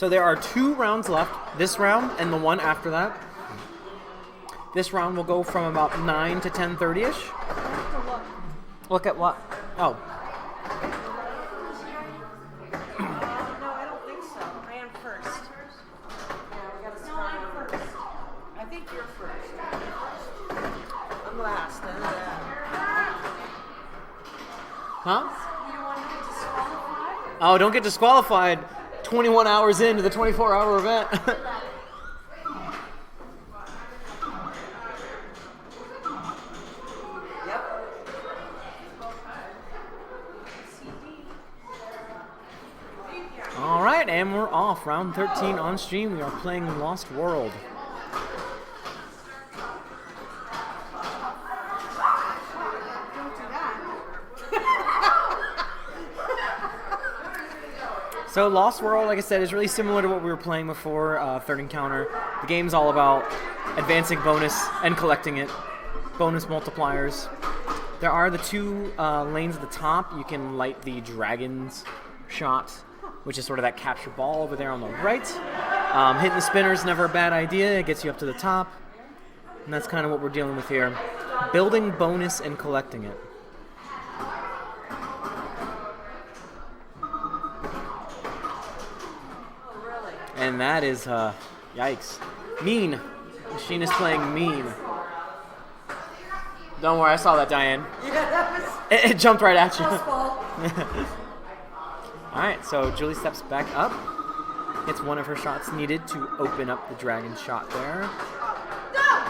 So there are 2 rounds left, this round and the one after that. This round will go from about 9 to 10:30ish. I have to look. Look at what? Oh. No, I don't think so. I am first. Yeah, we got to start. No, I'm first. I think you're first. I'm last. Huh? You don't want to get disqualified? Oh, don't get disqualified 21 hours into the 24-hour event. All right, and we're off. Round 13 on stream. We are playing Lost World. Don't do that. So Lost World, like I said, is really similar to what we were playing before, Third Encounter. The game's all about advancing bonus and collecting it. Bonus multipliers. There are the 2 lanes at the top. You can light the dragon's shot, which is sort of that capture ball over there on the right. Hitting the spinner is never a bad idea. It gets you up to the top. And that's kind of what we're dealing with here. Building bonus and collecting it. And that is, yikes. Mean. Machine is playing mean. Don't worry, I saw that, Diane. Yeah, that was... It jumped right at you. All Alright, so Julie steps back up. It's one of her shots needed to open up the dragon shot there. No!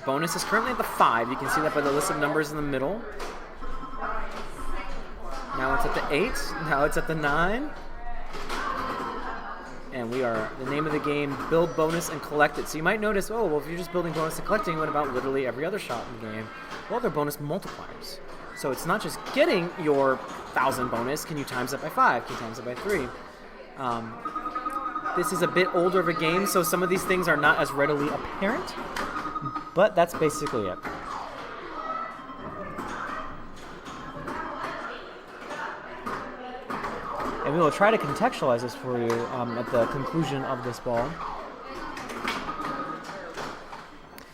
Bonus is currently at the 5. You can see that by the list of numbers in the middle. Now it's at the 8. Now it's at the 9. And we are, the name of the game, build bonus and collect it. So you might notice, oh, well, if you're just building bonus and collecting, what about literally every other shot in the game? Well, they're bonus multipliers. So it's not just getting your 1,000 bonus. Can you times it by 5? Can you times it by 3? This is a bit older of a game, so some of these things are not as readily apparent. But that's basically it. And we will try to contextualize this for you at the conclusion of this ball.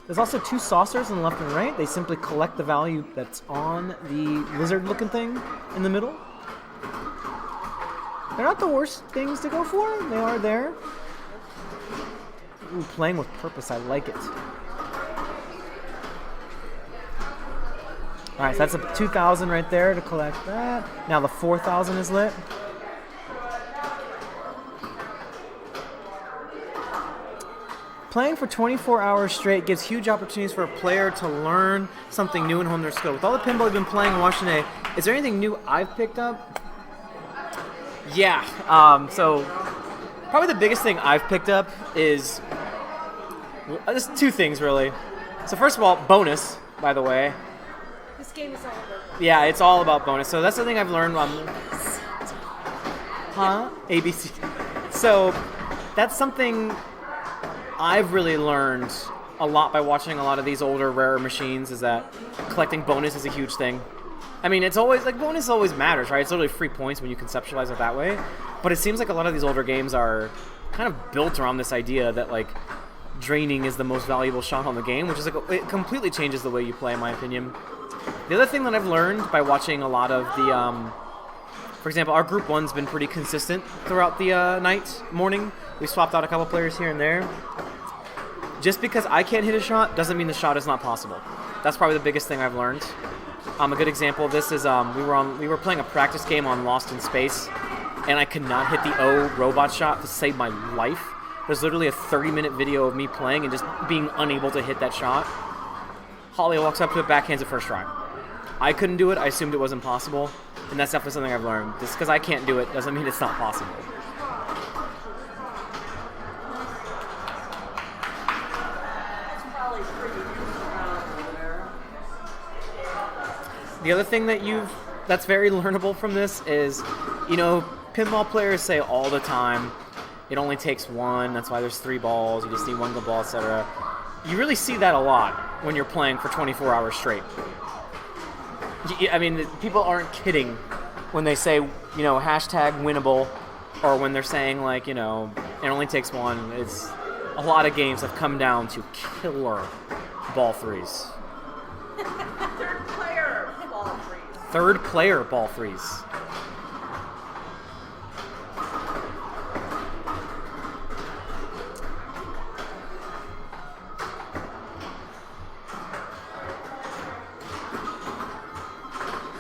There's also 2 saucers on the left and right. They simply collect the value that's on the lizard-looking thing in the middle. They're not the worst things to go for. They are there. Ooh, playing with purpose. I like it. All right, so that's a 2,000 right there to collect that. Now the 4,000 is lit. Playing for 24 hours straight gives huge opportunities for a player to learn something new and hone their skill. With all the pinball I've been playing and watching today, is there anything new I've picked up? Yeah. So probably the biggest thing I've picked up is just 2 things really. So first of all, bonus. By the way. This game is all about. Yeah, it's all about bonus. So that's the thing I've learned. ABC. So that's something I've really learned a lot by watching a lot of these older, rarer machines, is that collecting bonus is a huge thing. I mean, it's always, like, bonus always matters, right? It's literally free points when you conceptualize it that way. But it seems like a lot of these older games are kind of built around this idea that, like, draining is the most valuable shot on the game, which is, like, it completely changes the way you play, in my opinion. The other thing that I've learned by watching a lot of the, for example, our Group 1's been pretty consistent throughout the morning. We swapped out a couple players here and there. Just because I can't hit a shot doesn't mean the shot is not possible. That's probably the biggest thing I've learned. A good example of this is we were playing a practice game on Lost in Space, and I could not hit the O robot shot to save my life. There's literally a 30-minute video of me playing and just being unable to hit that shot. Holly walks up to it, backhands it first try. I couldn't do it. I assumed it was impossible, and that's definitely something I've learned. Just because I can't do it doesn't mean it's not possible. The other thing that's very learnable from this is, pinball players say all the time, it only takes 1, that's why there's 3 balls, you just need 1 good ball, etc. You really see that a lot when you're playing for 24 hours straight. I mean, people aren't kidding when they say, hashtag winnable or when they're saying like, it only takes one. It's a lot of games have come down to killer ball threes. Third player ball threes. Third player ball threes.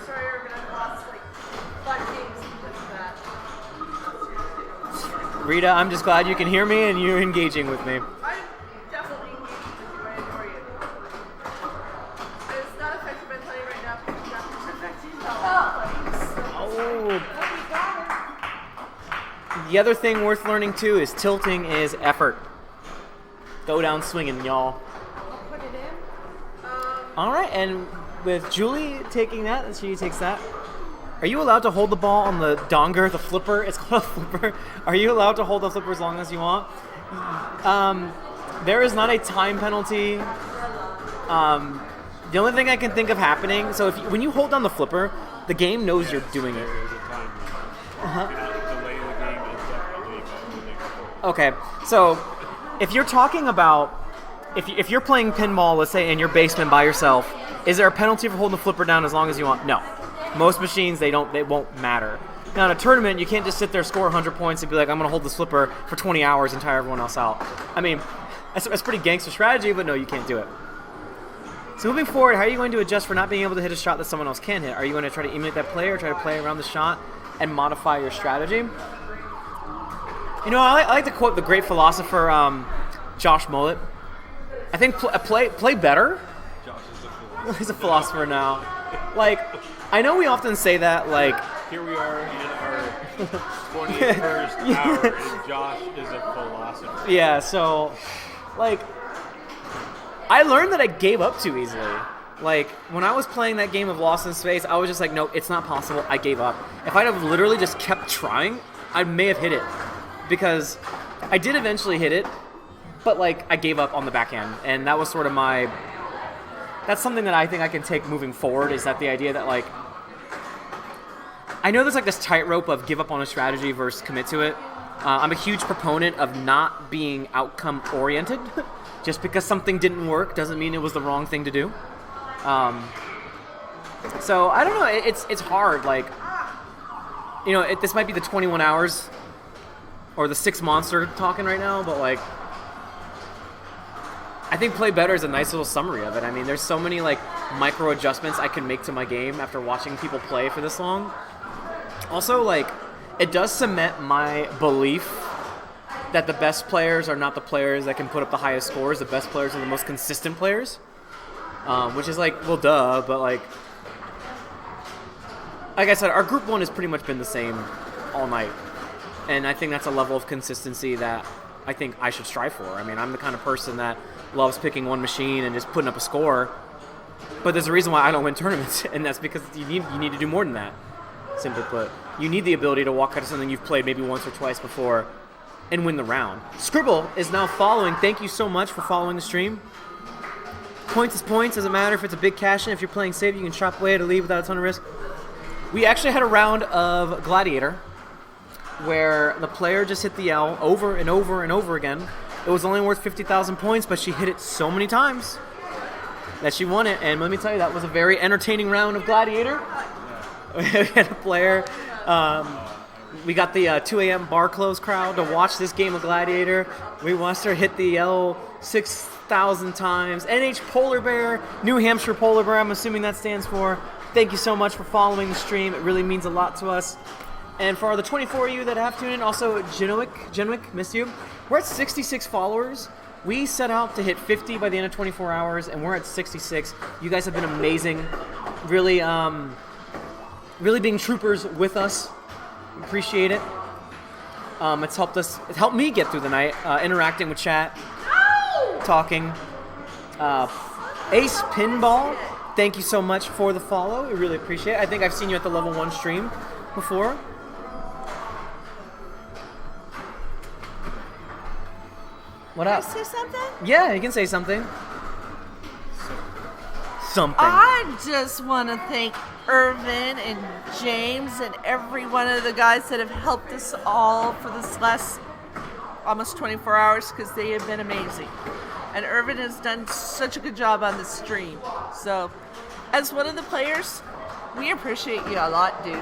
Sorry, you're gonna lost like 5 games because of that. Rita, I'm just glad you can hear me and you're engaging with me. I'm definitely engaged with you. I adore you. It's not affecting my playing right now because it's affecting the Oh. we got it. The other thing worth learning too is tilting is effort. Go down swinging, y'all. I'll put it in. All right, and with Julie taking that, and she takes that. Are you allowed to hold the ball on the donger, the flipper? It's called a flipper. Are you allowed to hold the flipper as long as you want? There is not a time penalty. The only thing I can think of happening, so when you hold down the flipper, the game knows you're doing it. There is a time limit. Delay the game indefinitely. Okay, so if you're talking about, if you're playing pinball, let's say in your basement by yourself, is there a penalty for holding the flipper down as long as you want? No. Most machines, they won't matter. Now in a tournament, you can't just sit there, score 100 points, and be like, I'm going to hold this flipper for 20 hours and tire everyone else out. I mean, that's pretty gangster strategy, but no, you can't do it. So moving forward, how are you going to adjust for not being able to hit a shot that someone else can hit? Are you going to try to emulate that play or try to play around the shot and modify your strategy? I like to quote the great philosopher Josh Mullet. I think play better. Josh is a fool. He's a philosopher now. Like, I know we often say that, like... Here we are in our 21st hour, and Josh is a philosopher. Yeah, so, like, I learned that I gave up too easily. Like, when I was playing that game of Lost in Space, I was just like, no, it's not possible. I gave up. If I'd have literally just kept trying, I may have hit it. Because I did eventually hit it, but, like, I gave up on the back end. And that was sort of my... That's something that I think I can take moving forward, is that the idea that, like... I know there's, like, this tightrope of give up on a strategy versus commit to it. I'm a huge proponent of not being outcome-oriented. Just because something didn't work doesn't mean it was the wrong thing to do. So, I don't know. It's hard. Like, this might be the 21 hours or the 6 monster talking right now, but, like... I think play better is a nice little summary of it. I mean, there's so many like micro adjustments I can make to my game after watching people play for this long. Also, like, it does cement my belief that the best players are not the players that can put up the highest scores. The best players are the most consistent players, which is like, well, duh. But like I said, our group one has pretty much been the same all night, and I think that's a level of consistency that I think I should strive for. I mean, I'm the kind of person that loves picking one machine and just putting up a score, but there's a reason why I don't win tournaments, and that's because you need to do more than that. Simply put, you need the ability to walk out of something you've played maybe once or twice before and win the round. Scribble is now following. Thank you so much for following the stream. Points is points. Doesn't matter if it's a big cash in. If you're playing safe, you can chop away at a lead without a ton of risk. We actually had a round of Gladiator where the player just hit the L over and over and over again. It was only worth 50,000 points, but she hit it so many times that she won it. And let me tell you, that was a very entertaining round of Gladiator. We had a player. We got the 2 a.m. bar close crowd to watch this game of Gladiator. We watched her hit the L 6,000 times. NH Polar Bear, New Hampshire Polar Bear, I'm assuming that stands for. Thank you so much for following the stream. It really means a lot to us. And for the 24 of you that have tuned in, also Genwick, miss you. We're at 66 followers. We set out to hit 50 by the end of 24 hours, and we're at 66. You guys have been amazing. Really, really being troopers with us. Appreciate it. It's helped me get through the night, interacting with chat, talking. Ace Pinball, thank you so much for the follow. We really appreciate it. I think I've seen you at the level 1 stream before. What up? Can I say something? Yeah, you can say something. Something. I just want to thank Irvin and James and every one of the guys that have helped us all for this last almost 24 hours because they have been amazing. And Irvin has done such a good job on the stream. So, as one of the players, we appreciate you a lot, dude.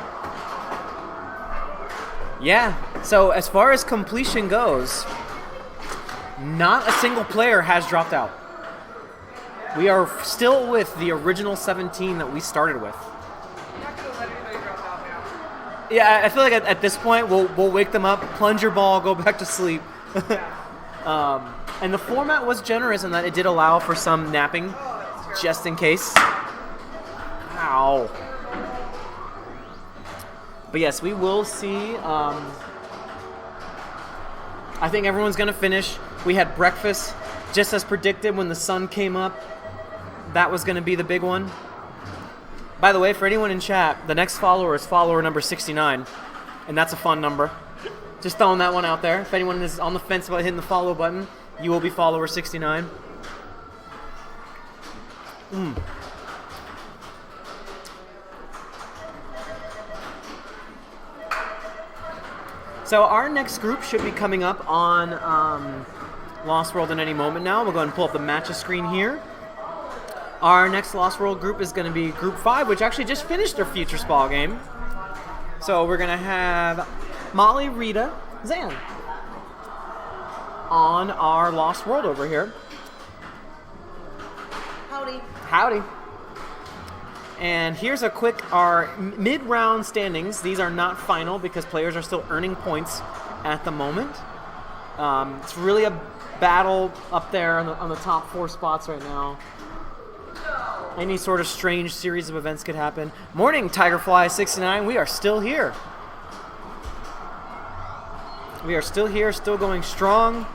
Yeah. So as far as completion goes, not a single player has dropped out. We are still with the original 17 that we started with. I'm not going to let anybody drop out now. Yeah, I feel like at this point we'll wake them up, plunge your ball, go back to sleep. And the format was generous in that it did allow for some napping, just in case. Ow. But yes, we will see. I think everyone's going to finish. We had breakfast, just as predicted when the sun came up. That was going to be the big one. By the way, for anyone in chat, the next follower is follower number 69. And that's a fun number. Just throwing that one out there. If anyone is on the fence about hitting the follow button, you will be follower 69. So our next group should be coming up on Lost World in any moment now. We'll go ahead and pull up the matches screen here. Our next Lost World group is going to be Group 5, which actually just finished their Future Spa game. So we're going to have Molly, Rita, Zan on our Lost World over here. Howdy. Howdy. And here's a quick, our mid-round standings. These are not final because players are still earning points at the moment. It's really a battle up there on the top 4 spots right now. Any sort of strange series of events could happen. Morning, Tigerfly69. We are still here. We are still here, still going strong.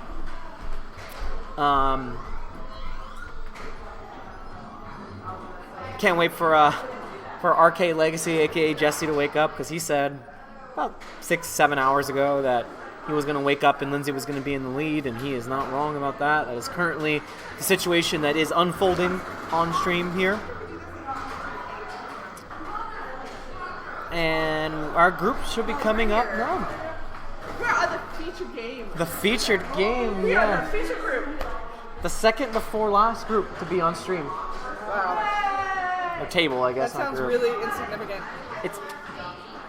Can't wait for RK Legacy, aka Jesse, to wake up because he said about 6-7 hours ago that he was going to wake up and Lindsay was going to be in the lead, and he is not wrong about that. That is currently the situation that is unfolding on stream here. And our group should be coming up now. We're on the featured game. The featured game, We are yeah. the featured group. The second before last group to be on stream. Wow. Or table, I That guess. not sounds group. really insignificant. It's.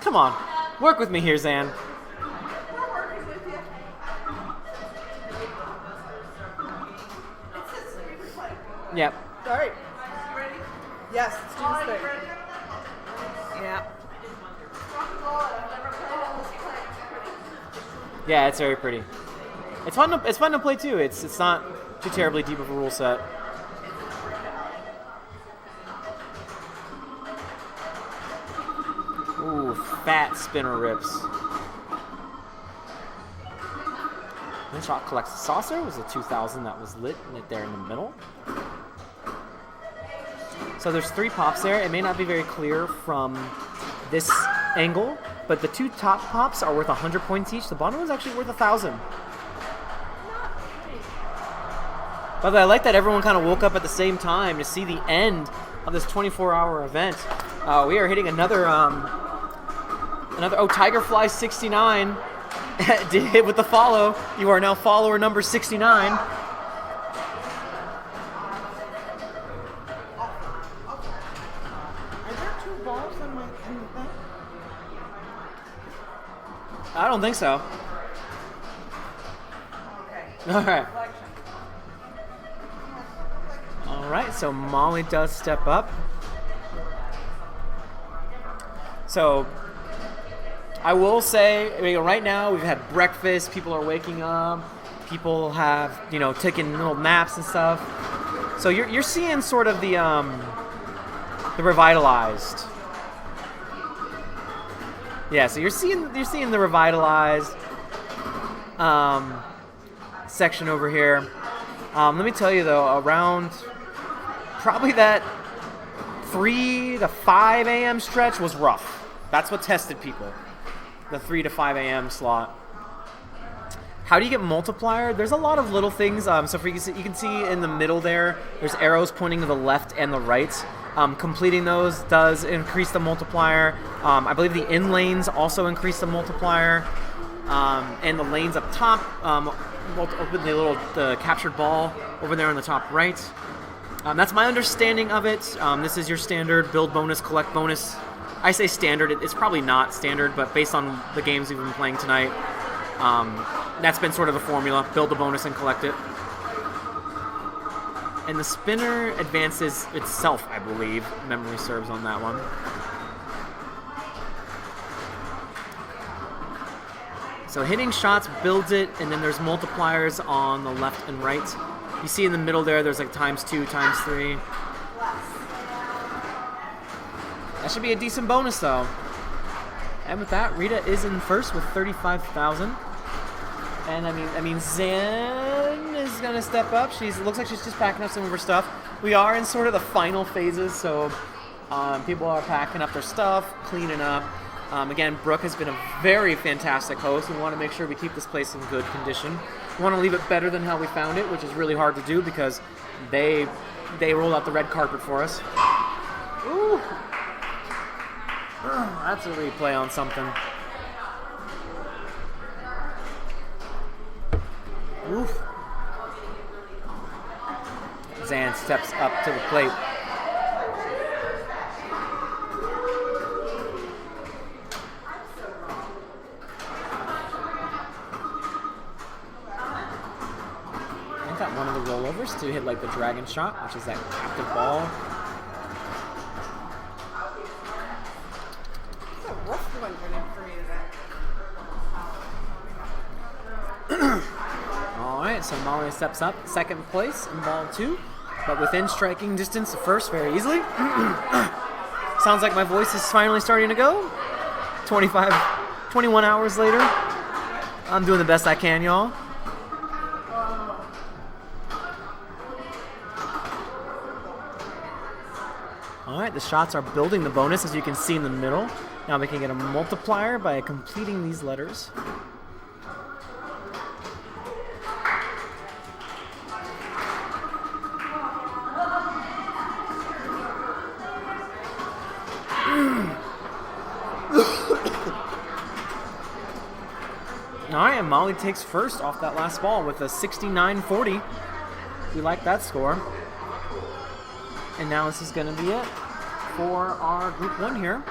Come on. Work with me here, Zan. We're working with you. It says we were playing. Yep. All right. You ready? Yes, let's do this thing. Yeah. Yeah, it's very pretty. It's fun to play too. It's not too terribly deep of a rule set. Ooh, fat spinner rips. One shot collects the saucer. It was a 2000 that was lit there in the middle. So there's 3 pops there. It may not be very clear from this angle, but the 2 top pops are worth 100 points each. The bottom one's actually worth 1,000. By the way, I like that everyone kind of woke up at the same time to see the end of this 24-hour event. We are hitting another Tigerfly 69 did hit with the follow. You are now follower number 69. I don't think so. Okay. Alright. Alright, so Molly does step up. So, I will say, I mean, right now we've had breakfast, people are waking up, people have, taking little naps and stuff. So you're seeing sort of the revitalized. Yeah, so you're seeing the revitalized section over here. Let me tell you though, around probably that 3 to 5 a.m. stretch was rough. That's what tested people. The 3 to 5 a.m. slot. How do you get multiplier? There's a lot of little things. So you can see in the middle there's arrows pointing to the left and the right. Completing those does increase the multiplier. I believe the in lanes also increase the multiplier. And the lanes up top, with the little captured ball over there on the top right. That's my understanding of it. This is your standard build bonus, collect bonus. I say standard. It's probably not standard, but based on the games we've been playing tonight, that's been sort of the formula. Build the bonus and collect it. And the spinner advances itself, I believe. Memory serves on that one. So hitting shots builds it, and then there's multipliers on the left and right. You see in the middle there's like ×2, ×3. That should be a decent bonus, though. And with that, Rita is in first with 35,000. And I mean, Zan is gonna step up. Looks like she's just packing up some of her stuff. We are in sort of the final phases, so people are packing up their stuff, cleaning up. Again, Brooke has been a very fantastic host. We want to make sure we keep this place in good condition. We want to leave it better than how we found it, which is really hard to do because they rolled out the red carpet for us. Ooh. That's a replay on something. Oof. Zan steps up to the plate. I got one of the rollovers to hit like the dragon shot, which is that captive ball. It's a rough one for me today. Alright, so Molly steps up, second place in ball 2, but within striking distance of first very easily. Sounds like my voice is finally starting to go. 21 hours later. I'm doing the best I can, y'all. Alright, the shots are building the bonus, as you can see in the middle. Now we can get a multiplier by completing these letters. Alright, and Molly takes first off that last ball with a 69-40. We like that score. And now this is going to be it for our Group 1 here.